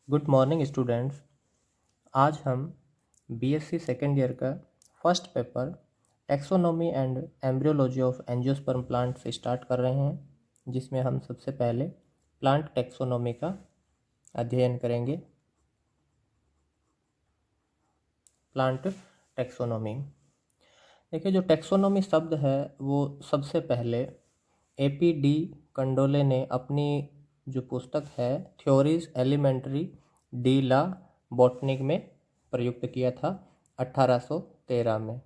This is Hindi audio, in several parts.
Good morning students. आज हम बीएससी सेकेंड ईयर का first paper taxonomy and embryology of angiosperm plant से स्टार्ट कर रहे हैं, जिसमें हम सबसे पहले प्लांट टैक्सोनॉमी का अध्ययन करेंगे। प्लांट टैक्सोनॉमी, देखिए जो टैक्सोनॉमी शब्द है वो सबसे पहले एपी कंडोले ने अपनी जो पुस्तक है थ्योरीज एलिमेंट्री डी ला बॉटनिक में प्रयुक्त किया था 1813 में।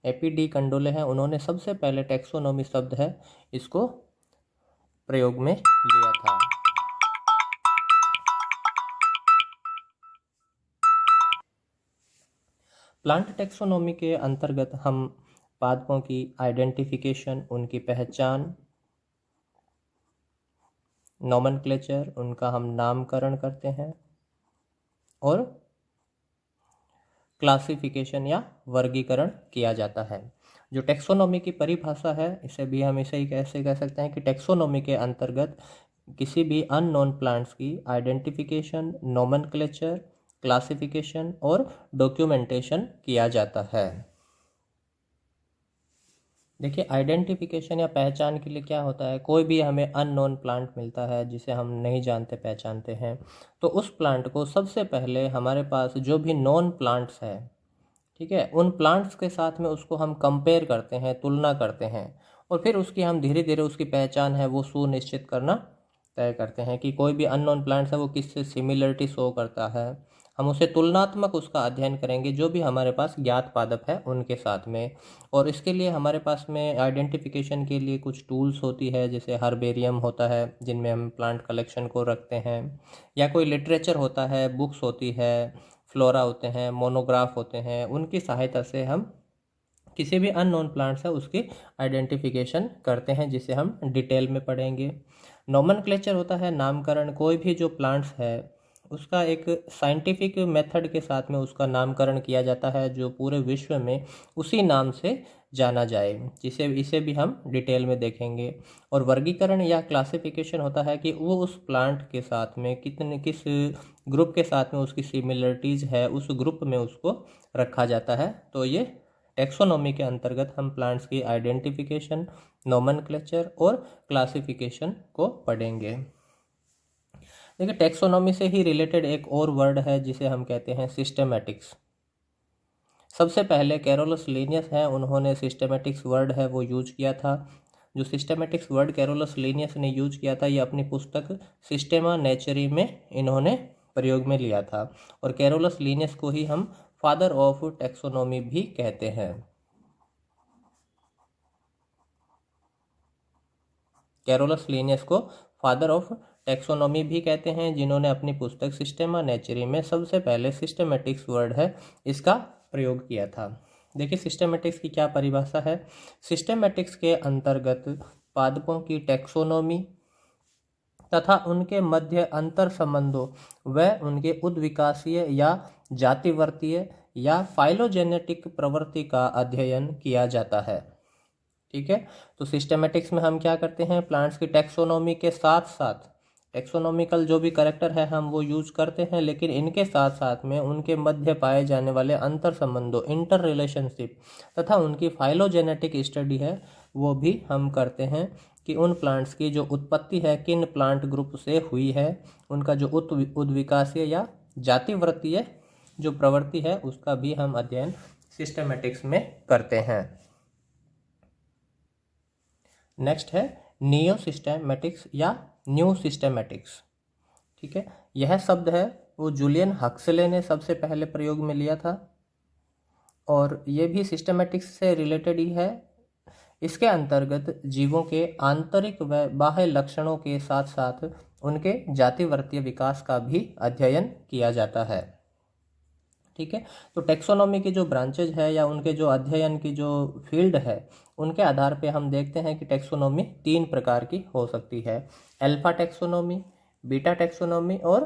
एपी कंडोले हैं, उन्होंने सबसे पहले टैक्सोनॉमी शब्द है इसको प्रयोग में लिया था। प्लांट टैक्सोनॉमी के अंतर्गत हम पादपों की आइडेंटिफिकेशन, उनकी पहचान, नोमेनक्लेचर, उनका हम नामकरण करते हैं, और क्लासिफिकेशन या वर्गीकरण किया जाता है। जो टैक्सोनॉमी की परिभाषा है इसे भी हम इसे ही कैसे कह सकते हैं कि टैक्सोनॉमी के अंतर्गत किसी भी अननोन प्लांट्स की आइडेंटिफिकेशन, नोमेनक्लेचर, क्लासिफिकेशन और डॉक्यूमेंटेशन किया जाता है। देखिए, आइडेंटिफिकेशन या पहचान के लिए क्या होता है, कोई भी हमें अननोन प्लांट मिलता है जिसे हम नहीं जानते पहचानते हैं, तो उस प्लांट को सबसे पहले हमारे पास जो भी नॉन प्लांट्स है, ठीक है, उन प्लांट्स के साथ में उसको हम कंपेयर करते हैं, तुलना करते हैं, और फिर उसकी हम धीरे धीरे उसकी पहचान है वो सुनिश्चित करना तय करते हैं कि कोई भी अननोन प्लांट्स है वो किससे सिमिलरिटी शो करता है। हम उसे तुलनात्मक उसका अध्ययन करेंगे जो भी हमारे पास ज्ञात पादप है उनके साथ में। और इसके लिए हमारे पास में आइडेंटिफिकेशन के लिए कुछ टूल्स होती है, जैसे हर्बेरियम होता है जिनमें हम प्लांट कलेक्शन को रखते हैं, या कोई लिटरेचर होता है, बुक्स होती है, फ्लोरा होते हैं, मोनोग्राफ होते हैं, उनकी सहायता से हम किसी भी अननोन प्लांट्स है उसकी आइडेंटिफिकेशन करते हैं, जिसे हम डिटेल में पढ़ेंगे। नोमेनक्लेचर होता है नामकरण, कोई भी जो प्लांट्स है उसका एक साइंटिफिक मेथड के साथ में उसका नामकरण किया जाता है जो पूरे विश्व में उसी नाम से जाना जाए, जिसे इसे भी हम डिटेल में देखेंगे। और वर्गीकरण या क्लासिफिकेशन होता है कि वो उस प्लांट के साथ में किस ग्रुप के साथ में उसकी सिमिलरिटीज़ है, उस ग्रुप में उसको रखा जाता है। तो ये टैक्सोनॉमी के अंतर्गत हम प्लांट्स की आइडेंटिफिकेशन, नोमेनक्लेचर और क्लासिफिकेशन को पढ़ेंगे। देखिए, टैक्सोनॉमी से ही रिलेटेड एक और वर्ड है जिसे हम कहते हैं सिस्टेमेटिक्स। सबसे पहले कैरोलस लिनियस हैं, उन्होंने सिस्टेमेटिक्स वर्ड है वो यूज किया था। जो सिस्टेमेटिक्स वर्ड कैरोलस लिनियस ने यूज किया था ये अपनी पुस्तक सिस्टेमा नेचुरी में इन्होंने प्रयोग में लिया था। और कैरोलस लिनियस को ही हम फादर ऑफ टैक्सोनॉमी भी कहते हैं। कैरोलस लिनियस को फादर ऑफ टैक्सोनॉमी भी कहते हैं, जिन्होंने अपनी पुस्तक सिस्टेमा नेचुरी में सबसे पहले सिस्टेमेटिक्स वर्ड है इसका प्रयोग किया था। देखिए, सिस्टेमेटिक्स की क्या परिभाषा है। सिस्टेमेटिक्स के अंतर्गत पादपों की टैक्सोनॉमी तथा उनके मध्य अंतर संबंधों व उनके उद्विकासीय या जातिवर्तीय या फाइलोजेनेटिक प्रवृत्ति का अध्ययन किया जाता है। ठीक है, तो सिस्टेमेटिक्स में हम क्या करते हैं, प्लांट्स की टैक्सोनॉमी के साथ साथ टैक्सोनॉमिकल जो भी करेक्टर है हम वो यूज करते हैं, लेकिन इनके साथ साथ में उनके मध्य पाए जाने वाले अंतर संबंधों, इंटर रिलेशनशिप तथा उनकी फाइलोजेनेटिक स्टडी है वो भी हम करते हैं कि उन प्लांट्स की जो उत्पत्ति है किन प्लांट ग्रुप से हुई है, उनका जो उद्विकासीय या जातिवृत्तीय जो प्रवृत्ति है उसका भी हम अध्ययन सिस्टेमेटिक्स में करते हैं। नेक्स्ट है नियो सिस्टेमेटिक्स या न्यू सिस्टेमेटिक्स। ठीक है, यह शब्द है वो जूलियन हक्सले ने सबसे पहले प्रयोग में लिया था और ये भी सिस्टेमेटिक्स से रिलेटेड ही है। इसके अंतर्गत जीवों के आंतरिक व बाह्य लक्षणों के साथ साथ उनके जातिवर्तीय विकास का भी अध्ययन किया जाता है। ठीक है, तो टैक्सोनॉमी की जो ब्रांचेज है या उनके जो अध्ययन की जो फील्ड है उनके आधार पे हम देखते हैं कि टैक्सोनॉमी 3 प्रकार की हो सकती है, अल्फा टैक्सोनॉमी, बीटा टैक्सोनॉमी और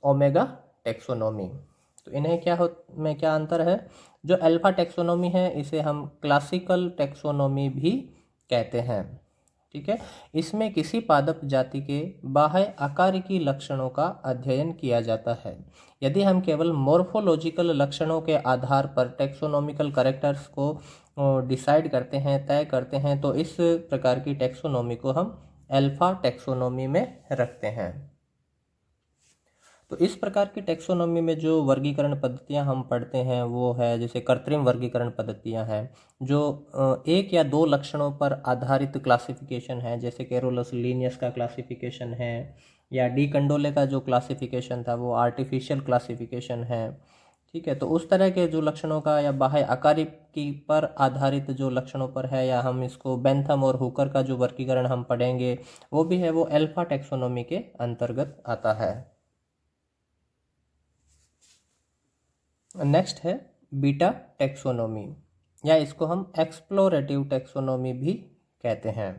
ओमेगा टैक्सोनॉमी। तो इन्हें क्या अंतर है। जो अल्फा टैक्सोनॉमी है इसे हम क्लासिकल टैक्सोनॉमी भी कहते हैं। ठीक है। इसमें किसी पादप जाति के बाह्य आकारिकी लक्षणों का अध्ययन किया जाता है। यदि हम केवल मॉर्फोलॉजिकल लक्षणों के आधार पर टैक्सोनॉमिकल कैरेक्टर्स को डिसाइड करते हैं, तय करते हैं, तो इस प्रकार की टैक्सोनॉमी को हम अल्फा टैक्सोनॉमी में रखते हैं। तो इस प्रकार की टैक्सोनॉमी में जो वर्गीकरण पद्धतियां हम पढ़ते हैं वो है जैसे कृत्रिम वर्गीकरण पद्धतियां हैं, जो एक या दो लक्षणों पर आधारित क्लासिफिकेशन है, जैसे कैरोलस लीनियस का क्लासिफिकेशन है, या डी कंडोले का जो क्लासिफिकेशन था वो आर्टिफिशियल क्लासिफिकेशन है। ठीक है, तो उस तरह के जो लक्षणों का या बाह्य आकारिकी पर आधारित जो लक्षणों पर है, या हम इसको बेंथम और हुकर का जो वर्गीकरण हम पढ़ेंगे वो भी है, वो अल्फा टैक्सोनॉमी के अंतर्गत आता है। नेक्स्ट है बीटा टैक्सोनॉमी, या इसको हम एक्सप्लोरेटिव टैक्सोनॉमी भी कहते हैं,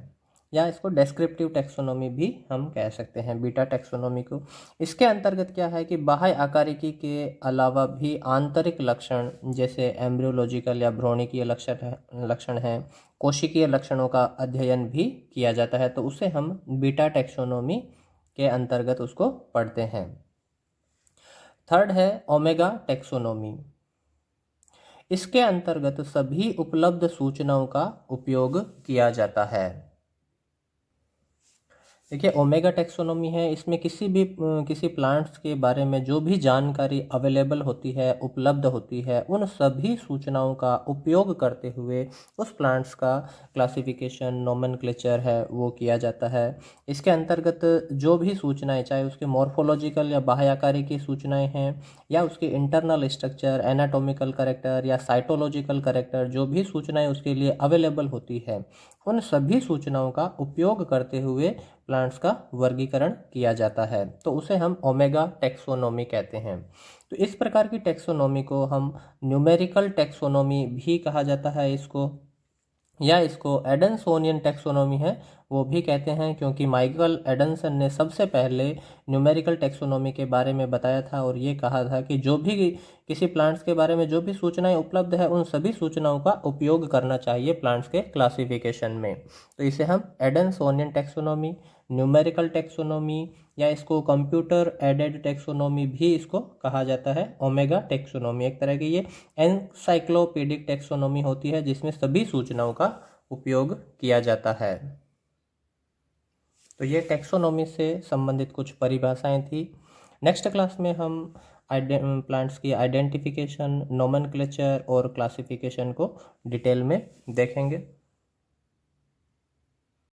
या इसको डेस्क्रिप्टिव टैक्सोनॉमी भी हम कह सकते हैं बीटा टैक्सोनॉमी को। इसके अंतर्गत क्या है कि बाह्य आकारिकी के अलावा भी आंतरिक लक्षण जैसे एम्ब्रियोलॉजिकल या भ्रूणिकीय लक्षण हैं, कोशिकीय लक्षणों का अध्ययन भी किया जाता है, तो उसे हम बीटा टैक्सोनॉमी के अंतर्गत उसको पढ़ते हैं। थर्ड है ओमेगा टैक्सोनॉमी। इसके अंतर्गत सभी उपलब्ध सूचनाओं का उपयोग किया जाता है। देखिए ओमेगा टैक्सोनॉमी है, इसमें किसी प्लांट्स के बारे में जो भी जानकारी अवेलेबल होती है, उपलब्ध होती है, उन सभी सूचनाओं का उपयोग करते हुए उस प्लांट्स का क्लासिफिकेशन, नोमेनक्लेचर है वो किया जाता है। इसके अंतर्गत जो भी सूचनाएं, चाहे उसके मॉर्फोलॉजिकल या बाह्यकारी की सूचनाएं हैं, या उसके इंटरनल स्ट्रक्चर, एनाटॉमिकल कैरेक्टर या साइटोलॉजिकल कैरेक्टर, जो भी सूचनाएं उसके लिए अवेलेबल होती है, उन सभी सूचनाओं का उपयोग करते हुए प्लांट्स का वर्गीकरण किया जाता है, तो उसे हम ओमेगा टैक्सोनॉमी कहते हैं। तो इस प्रकार की टैक्सोनॉमी को हम न्यूमेरिकल टैक्सोनॉमी भी कहा जाता है इसको, या इसको एडनसोनियन टैक्सोनॉमी है वो भी कहते हैं, क्योंकि माइकल एडनसन ने सबसे पहले न्यूमेरिकल टैक्सोनॉमी के बारे में बताया था और ये कहा था कि जो भी किसी प्लांट्स के बारे में जो भी सूचनाएं उपलब्ध है उन सभी सूचनाओं का उपयोग करना चाहिए प्लांट्स के क्लासिफिकेशन में। तो इसे हम एडनसोनियन टैक्सोनॉमी, न्यूमेरिकल टैक्सोनॉमी, या इसको कंप्यूटर एडेड टैक्सोनॉमी भी इसको कहा जाता है। ओमेगा टैक्सोनॉमी एक तरह की ये एनसाइक्लोपीडिक टैक्सोनॉमी होती है जिसमें सभी सूचनाओं का उपयोग किया जाता है। तो ये टैक्सोनॉमी से संबंधित कुछ परिभाषाएं थी। नेक्स्ट क्लास में हम प्लांट्स की आइडेंटिफिकेशन, नोमेनक्लेचर और क्लासिफिकेशन को डिटेल में देखेंगे।